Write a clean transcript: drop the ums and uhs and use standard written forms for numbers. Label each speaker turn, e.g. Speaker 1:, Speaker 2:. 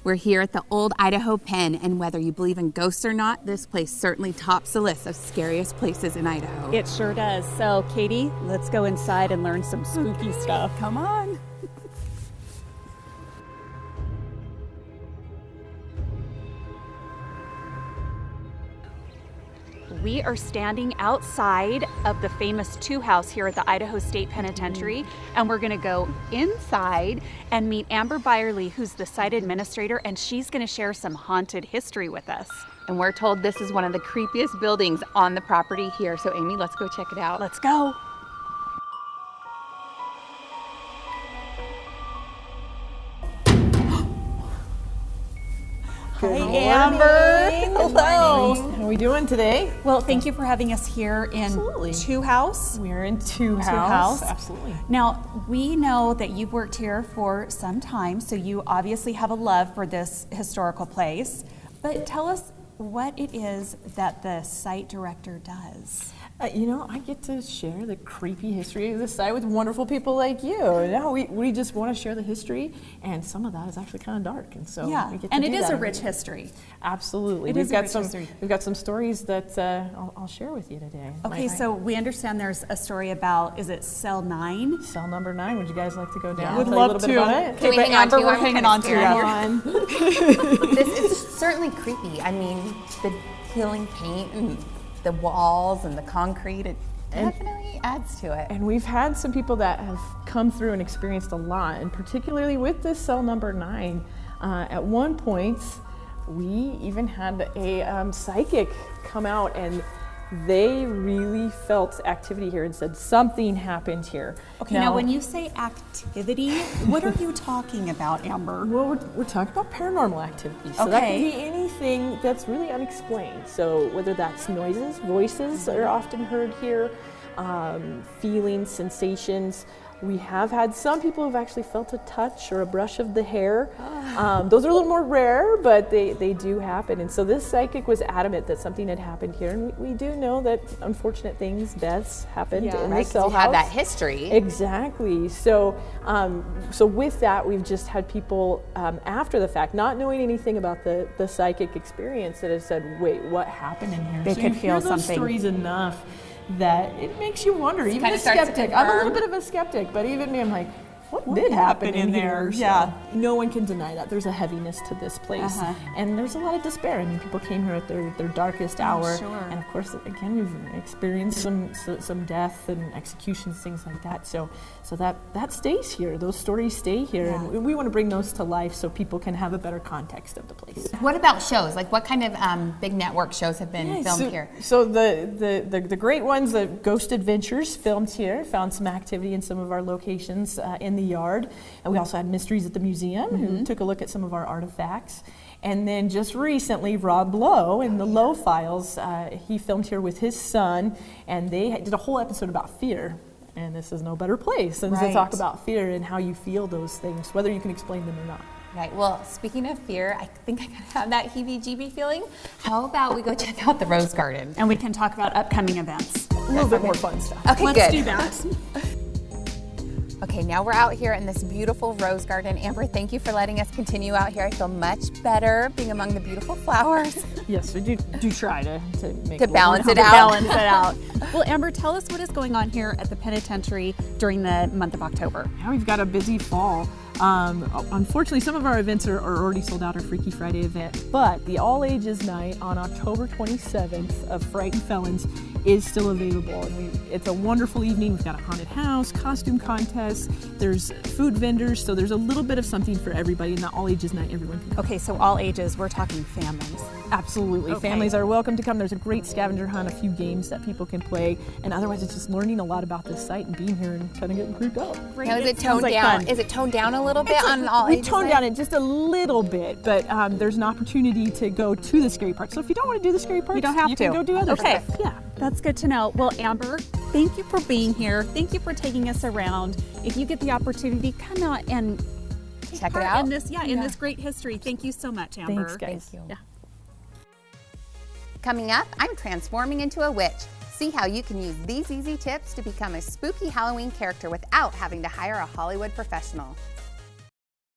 Speaker 1: We're here at the old Idaho Pen, and whether you believe in ghosts or not, this place certainly tops the list of scariest places in Idaho.
Speaker 2: It sure does. So, Katie, let's go inside and learn some spooky stuff.
Speaker 1: Come on.
Speaker 2: We are standing outside of the famous 2 house here at the Idaho State Penitentiary, and we're gonna go inside and meet Amber Byerly, who's the site administrator, and she's gonna share some haunted history with us.
Speaker 1: And we're told this is one of the creepiest buildings on the property here. So Amy, let's go check it out.
Speaker 2: Let's go. Hi, Amber. Hello.
Speaker 3: How are we doing today?
Speaker 2: Well, thank you for having us here in
Speaker 3: Absolutely.
Speaker 2: 2 house.
Speaker 3: We're in 2
Speaker 2: house.
Speaker 3: Absolutely.
Speaker 2: Now, we know that you've worked here for some time, so you obviously have a love for this historical place. But tell us what it is that the site director does.
Speaker 3: I get to share the creepy history of the site with wonderful people like you. No, we just want to share the history, and some of that is actually kind of dark, and so
Speaker 2: Yeah,
Speaker 3: we get to
Speaker 2: and
Speaker 3: do
Speaker 2: it is
Speaker 3: that.
Speaker 2: a rich history.
Speaker 3: Absolutely.
Speaker 2: It
Speaker 3: We've
Speaker 2: is a
Speaker 3: got
Speaker 2: rich
Speaker 3: some.
Speaker 2: history.
Speaker 3: We've got some stories that I'll share with you today.
Speaker 2: Okay, so we understand there's a story about, is it cell 9?
Speaker 3: Cell number 9. Would you guys like to go down?
Speaker 2: Would
Speaker 3: Tell you a
Speaker 2: love
Speaker 3: little
Speaker 2: to.
Speaker 3: bit about it?
Speaker 1: Can we
Speaker 2: but
Speaker 1: hang on
Speaker 2: Amber,
Speaker 1: to you?
Speaker 2: we're
Speaker 1: I'm
Speaker 2: hanging
Speaker 1: kinda
Speaker 2: on to
Speaker 1: scared.
Speaker 2: you.
Speaker 1: This is certainly creepy. I mean, the peeling paint and the walls and the concrete, it definitely adds to it.
Speaker 3: And we've had some people that have come through and experienced a lot, and particularly with this cell number 9. At one point, we even had a psychic come out, and they really felt activity here and said something happened here.
Speaker 2: Okay, now when you say activity, what are you talking about, Amber?
Speaker 3: Well, we're talking about paranormal activity. So that
Speaker 2: Okay.
Speaker 3: can be anything that's really unexplained. So whether that's noises, voices are often heard here, feelings, sensations. We have had some people who've actually felt a touch or a brush of the hair. Those are a little more rare, but they do happen. And so this psychic was adamant that something had happened here. And we do know that unfortunate things, deaths happened in
Speaker 1: Right,
Speaker 3: the
Speaker 1: 'cause
Speaker 3: cell
Speaker 1: you have that
Speaker 3: house.
Speaker 1: history.
Speaker 3: Exactly. So, so with that, we've just had people after the fact, not knowing anything about the psychic experience, that have said, "Wait, what happened in here?"
Speaker 2: They
Speaker 3: so
Speaker 2: could
Speaker 3: you hear
Speaker 2: feel
Speaker 3: those
Speaker 2: something.
Speaker 3: stories enough that it makes you wonder. Even
Speaker 1: kinda
Speaker 3: a
Speaker 1: starts to
Speaker 3: skeptic. I'm a little
Speaker 1: confirm.
Speaker 3: bit of a skeptic, but even me, I'm like, what did happen in here? So
Speaker 2: Yeah.
Speaker 3: no one can deny that. There's a heaviness to this place. And there's a lot of despair. I mean, people came here at their darkest hour.
Speaker 2: sure.
Speaker 3: And of course, again, we've experienced some death and executions, things like that. So that stays here. Those stories stay here.
Speaker 1: Yeah.
Speaker 3: And we want to bring those to life so people can have a better context of the place.
Speaker 1: What about shows? Like, what kind of big network shows have been filmed here?
Speaker 3: So the great ones, the Ghost Adventures filmed here, found some activity in some of our locations in the yard. And we also had Mysteries at the Museum, who took a look at some of our artifacts. And then just recently, Rob Lowe in the Lowe Files, he filmed here with his son, and they did a whole episode about fear. And this is no better place than to
Speaker 2: Right.
Speaker 3: talk about fear and how you feel those things, whether you can explain them or not.
Speaker 1: Right. Well, speaking of fear, I think I kind of have that heebie-jeebie feeling. How about we go check out the Rose Garden?
Speaker 2: And we can talk about upcoming events.
Speaker 3: A little bit more fun stuff.
Speaker 1: Okay,
Speaker 2: Let's
Speaker 1: good.
Speaker 2: do that.
Speaker 1: Okay, now we're out here in this beautiful rose garden. Amber, thank you for letting us continue out here. I feel much better being among the beautiful flowers.
Speaker 3: Yes, we do try to make
Speaker 1: To
Speaker 3: a little
Speaker 1: balance
Speaker 3: more
Speaker 1: it out.
Speaker 2: Balance it out. Well, Amber, tell us what is going on here at the penitentiary during the month of October.
Speaker 3: Now we've got a busy fall. Unfortunately, some of our events are already sold out, our Freaky Friday event, but the All Ages Night on October 27th of Frightened Felons is still available. And it's a wonderful evening. We've got a haunted house, costume contest, there's food vendors, so there's a little bit of something for everybody in the All Ages Night. Everyone can come.
Speaker 2: Okay, so all ages, we're talking families.
Speaker 3: Absolutely.
Speaker 2: Okay.
Speaker 3: Families are welcome to come. There's a great scavenger hunt, a few games that people can play, and otherwise it's just learning a lot about this site and being here and kind of getting creeped out.
Speaker 2: Great.
Speaker 1: Now, is it
Speaker 2: sounds
Speaker 1: toned
Speaker 2: like
Speaker 1: down?
Speaker 2: fun.
Speaker 1: Is it toned down a little bit on all
Speaker 3: We
Speaker 1: ages
Speaker 3: toned
Speaker 1: night?
Speaker 3: down it just a little bit, but there's an opportunity to go to the scary part. So if you don't want to do the scary part,
Speaker 2: You don't have
Speaker 3: you
Speaker 2: to.
Speaker 3: can go do other
Speaker 2: Okay.
Speaker 3: stuff. Yeah.
Speaker 2: That's good to know. Well, Amber, thank you for being here. Thank you for taking us around. If you get the opportunity, come out and take
Speaker 1: Check it
Speaker 2: part
Speaker 1: out.
Speaker 2: in this, in this great history. Thank you so much, Amber.
Speaker 3: Thanks, guys.
Speaker 1: Thank you.
Speaker 2: Yeah.
Speaker 1: Coming up, I'm transforming into a witch. See how you can use these easy tips to become a spooky Halloween character without having to hire a Hollywood professional.